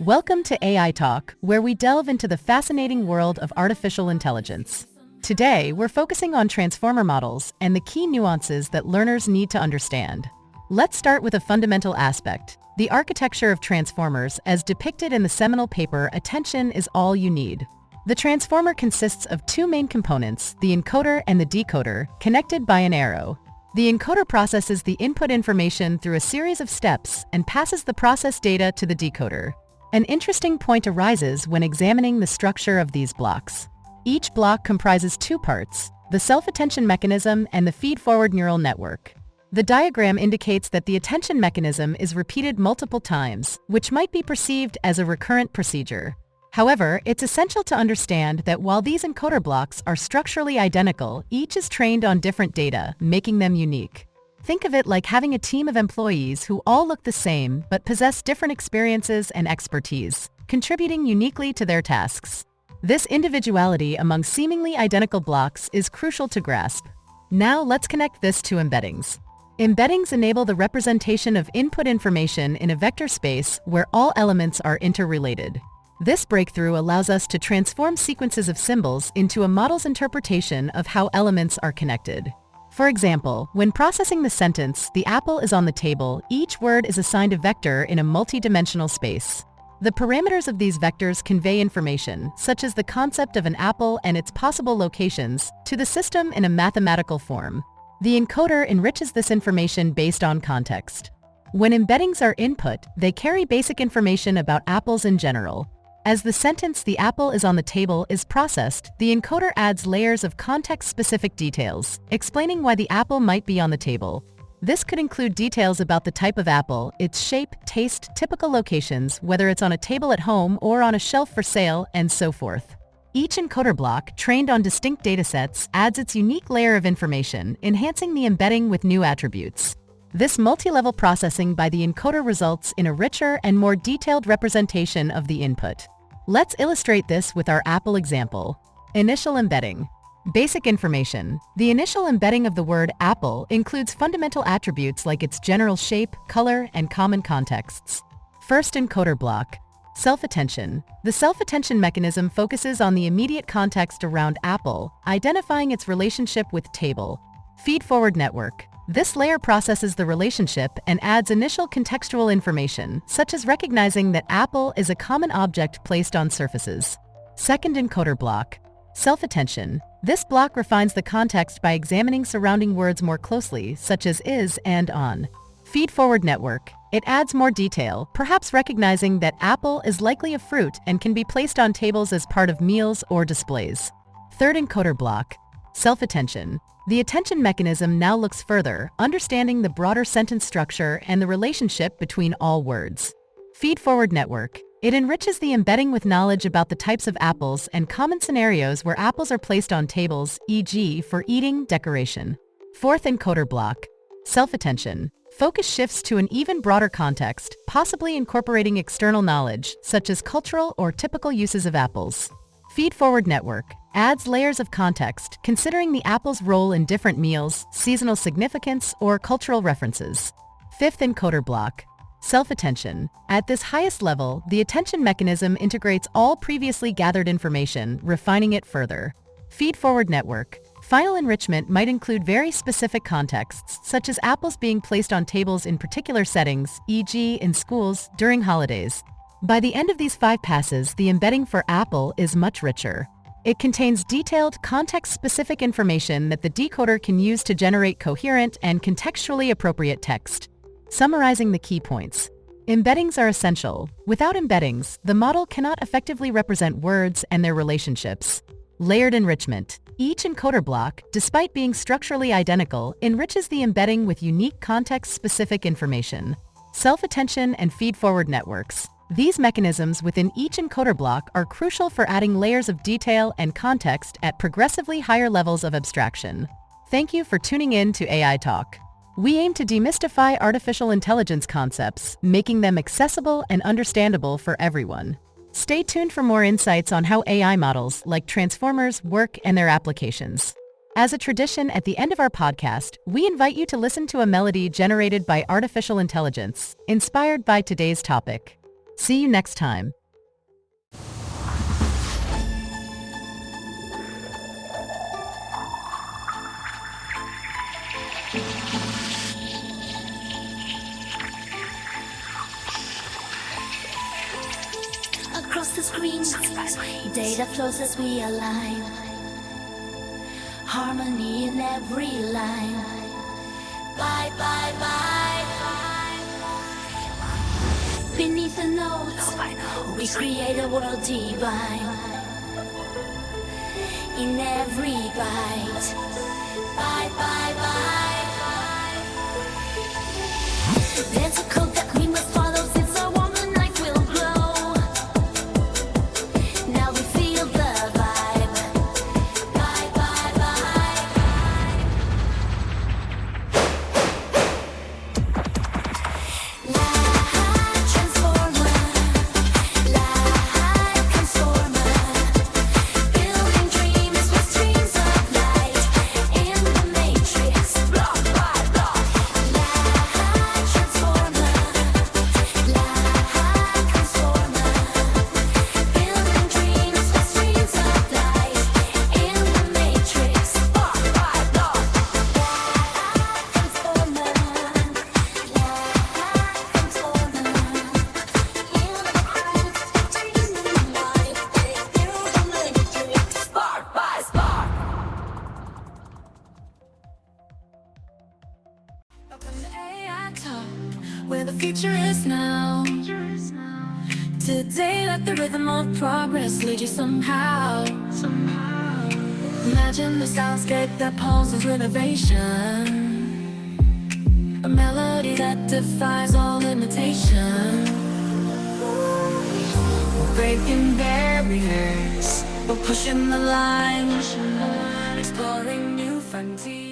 Welcome to AI Talk, where we delve into the fascinating world of artificial intelligence. Today, we're focusing on transformer models and the key nuances that learners need to understand. Let's start with a fundamental aspect, the architecture of transformers as depicted in the seminal paper Attention is All You Need. The transformer consists of two main components, the encoder and the decoder, connected by an arrow. The encoder processes the input information through a series of steps and passes the processed data to the decoder. An interesting point arises when examining the structure of these blocks. Each block comprises two parts, the self-attention mechanism and the feed-forward neural network. The diagram indicates that the attention mechanism is repeated multiple times, which might be perceived as a recurrent procedure. However, it's essential to understand that while these encoder blocks are structurally identical, each is trained on different data, making them unique. Think of it like having a team of employees who all look the same but possess different experiences and expertise, contributing uniquely to their tasks. This individuality among seemingly identical blocks is crucial to grasp. Now let's connect this to embeddings. Embeddings enable the representation of input information in a vector space where all elements are interrelated. This breakthrough allows us to transform sequences of symbols into a model's interpretation of how elements are connected. For example, when processing the sentence, "The apple is on the table," each word is assigned a vector in a multi-dimensional space. The parameters of these vectors convey information, such as the concept of an apple and its possible locations, to the system in a mathematical form. The encoder enriches this information based on context. When embeddings are input, they carry basic information about apples in general. As the sentence "the apple is on the table" is processed, the encoder adds layers of context-specific details, explaining why the apple might be on the table. This could include details about the type of apple, its shape, taste, typical locations, whether it's on a table at home or on a shelf for sale, and so forth. Each encoder block, trained on distinct datasets, adds its unique layer of information, enhancing the embedding with new attributes. This multi-level processing by the encoder results in a richer and more detailed representation of the input. Let's illustrate this with our Apple example. Initial embedding. Basic information. The initial embedding of the word apple includes fundamental attributes like its general shape, color, and common contexts. First encoder block. Self-attention. The self-attention mechanism focuses on the immediate context around apple, identifying its relationship with table. Feed-forward network. This layer processes the relationship and adds initial contextual information, such as recognizing that apple is a common object placed on surfaces. Second encoder block. Self-attention. This block refines the context by examining surrounding words more closely, such as is and on. Feed-forward network. It adds more detail, perhaps recognizing that apple is likely a fruit and can be placed on tables as part of meals or displays. Third encoder block. Self-attention. The attention mechanism now looks further, understanding the broader sentence structure and the relationship between all words. Feed-forward network. It enriches the embedding with knowledge about the types of apples and common scenarios where apples are placed on tables, e.g. for eating, decoration. Fourth encoder block. Self-attention. Focus shifts to an even broader context, possibly incorporating external knowledge, such as cultural or typical uses of apples. Feed-forward network adds layers of context, considering the apple's role in different meals, seasonal significance, or cultural references. Fifth encoder block. Self-attention. At this highest level, the attention mechanism integrates all previously gathered information, refining it further. Feed-forward network. Final enrichment might include very specific contexts, such as apples being placed on tables in particular settings, e.g. in schools, during holidays. By the end of these 5 passes, the embedding for apple is much richer. It contains detailed, context-specific information that the decoder can use to generate coherent and contextually appropriate text. Summarizing the key points. Embeddings are essential. Without embeddings, the model cannot effectively represent words and their relationships. Layered enrichment. Each encoder block, despite being structurally identical, enriches the embedding with unique context-specific information. Self-attention and feed-forward networks. These mechanisms within each encoder block are crucial for adding layers of detail and context at progressively higher levels of abstraction. Thank you for tuning in to AI Talk. We aim to demystify artificial intelligence concepts, making them accessible and understandable for everyone. Stay tuned for more insights on how AI models, like transformers, work and their applications. As a tradition at the end of our podcast, we invite you to listen to a melody generated by artificial intelligence, inspired by today's topic. See you next time. Across the screens, data flows as we align. Harmony in every line. Bye, bye, bye. Beneath the notes, we create a world divine. In every bite. Bye, bye, bye. There's a code that we must follow. Since our warm night will glow. Now we feel the vibe. Bye, bye, bye. Light transformer. Light transformer. Building dreams with streams of light. In the matrix. Block by block. Light transformer. Light transformer. Building dreams with streams of light. In the matrix. Block by block. Light transformer. Light transformer. In the matrix. Spark by spark. Welcome to AI Talk, where the future is now. Today, let the rhythm of progress lead you somehow. Imagine the soundscape that pulses innovation, a melody that defies all limitation. We're breaking barriers, we're pushing the line, exploring new frontiers.